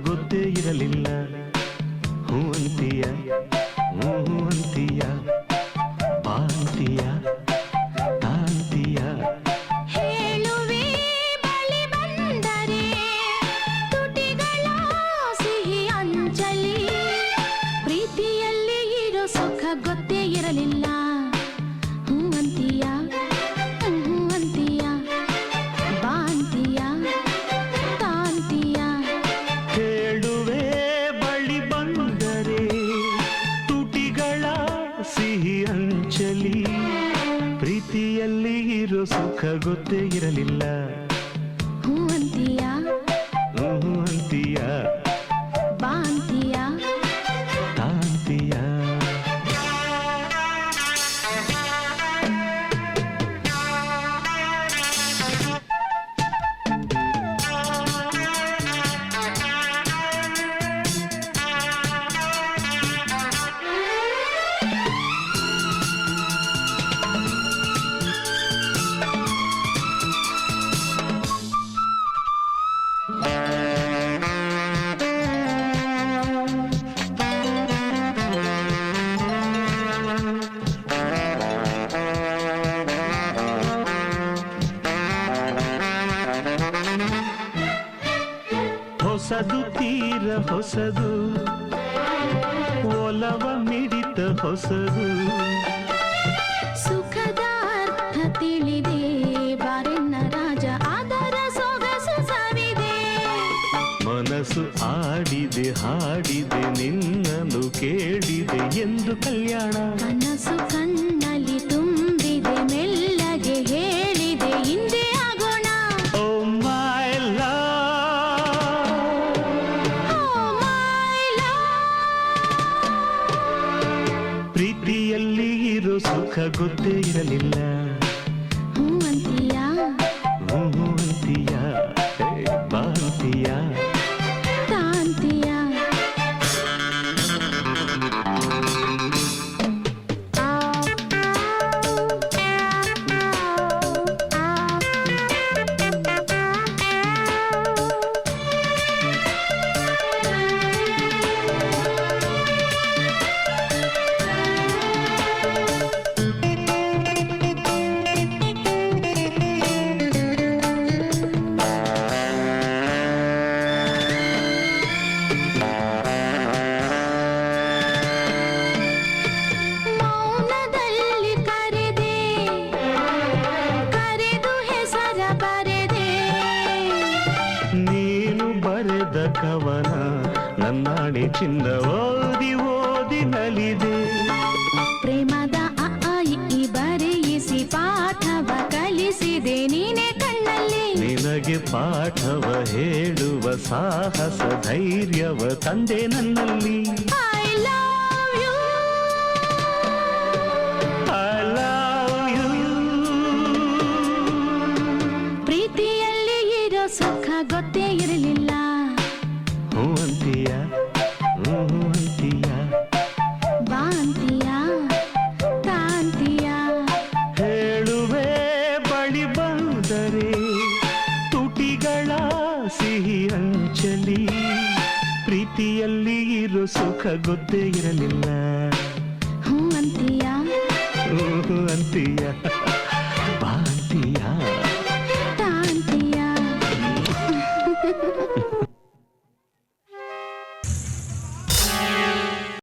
ಗೊತ್ತೇ ಇರಲಿಲ್ಲ. ಹೂ ಅಂತೀಯ, ಹೂ ಅಂತೀಯ, ಬಾಂತೀಯ, ತಾಂತೀಯ. ಹೇಳುವೆ ಬಳಿ ಬಂದರೆ ತುಟಿಗಳ ಸಿಹಿ ಅಂಚಲಿ, ಪ್ರೀತಿಯಲ್ಲಿ ಇರೋ ಸುಖ ಗೊತ್ತೇ ಇರಲಿಲ್ಲ. ಹೂ ಅಂತೀಯ, ಹೂ ಅಂತೀಯ, ಬಾಂತೀಯ, ತಾಂತೀಯ. ಹೇಳುವೆ ಬಳಿ ಬಂದರೆ ತುಟಿಗಳ ಸಿಹಿ ಅಂಚಲಿ, ಪ್ರೀತಿಯಲ್ಲಿ ಇರೋ ಸುಖ ಗೊತ್ತೇ ಇರಲಿಲ್ಲ. ಹೂ ಅಂತೀಯ, ಹೂ ಅಂತೀಯ, ಬಾಂತೀಯ. ತಾಂತೀಯ. ಹೊಸದು ತೀರ ಹೊಸದು, ಒಲವ ಮಿಡಿತ ಹೊಸದು. ಸುಖದ ಅರ್ಥ ತಿಳಿದೆ ಬಾರೆನ್ನ ರಾಜ, ಅದರ ಸೊಗಸು ಸವಿದೆ. ಮನಸ್ಸು ಆಡಿದೆ ಹಾಡಿದೆ ನಿನ್ನನ್ನು ಕೇಳಿದೆ ಎಂದು ಕಲ್ಯಾಣ. ಕನಸು ಕಣ್ಣಲ್ಲಿ ತುಂಬಿದೆ ಮೆಲ್ಲಗೆ ಹೇಳಿದೆ ಹಿಂದೆ ಆಗೋಣ. ಓ ಮೈ ಪ್ರೀತಿಯಲ್ಲಿ ಇರೋ ಸುಖ ಗೊತ್ತೇ ಇರಲಿಲ್ಲ. ಹೂ ಅಂತೀಯ, ಹೂ ಅಂತೀಯ, ಬಾಂತೀಯ. ತಾಂತೀಯ. ಮೌನದಲ್ಲಿ ಕರೆದೆ ಕರೆದು ಹೆಸರ ಬರೆದೆ. ನೀನು ಬರೆದ ಕವನ ನನ್ನಾಣೆ ಚಿನ್ನ ಓದಿ ಓದಿ ನಲಿದೆ. ಪ್ರೇಮದ ಅ ಆ ಇ ಈ ಬರೆಯಿಸಿ ಪಾಠವ ಕಲಿಸಿದೆ ನೀನೆ ಕಣ್ಣಲ್ಲಿ. ನಿನಗೆ ಪಾಠವ ಹೇಳುವ ಸಾಹಸ ಧೈರ್ಯವ ತಂದೆ ನನ್ನಲ್ಲಿ. I love you, I love you. ಪ್ರೀತಿಯಲ್ಲಿ ಇರೋ ಸುಖ ಗೊತ್ತೇ ಇರಲಿಲ್ಲ. ಹೂ ಅಂತೀಯ, ಹೂ ಅಂತೀಯ, ಬಾಂತೀಯ, ತಾಂತೀಯ. ಹೇಳುವೆ ಬಳಿ ಬಂದರೆ ತುಟಿಗಳ ಸಿಹಿ ಅಂಚಲಿ, ಪ್ರೀತಿಯಲ್ಲಿ ಇರೋ ಸುಖ ಗೊತ್ತೇ ಇರಲಿಲ್ಲ. ಹೂ ಅಂತೀಯ, ಹೂ ಅಂತೀಯ.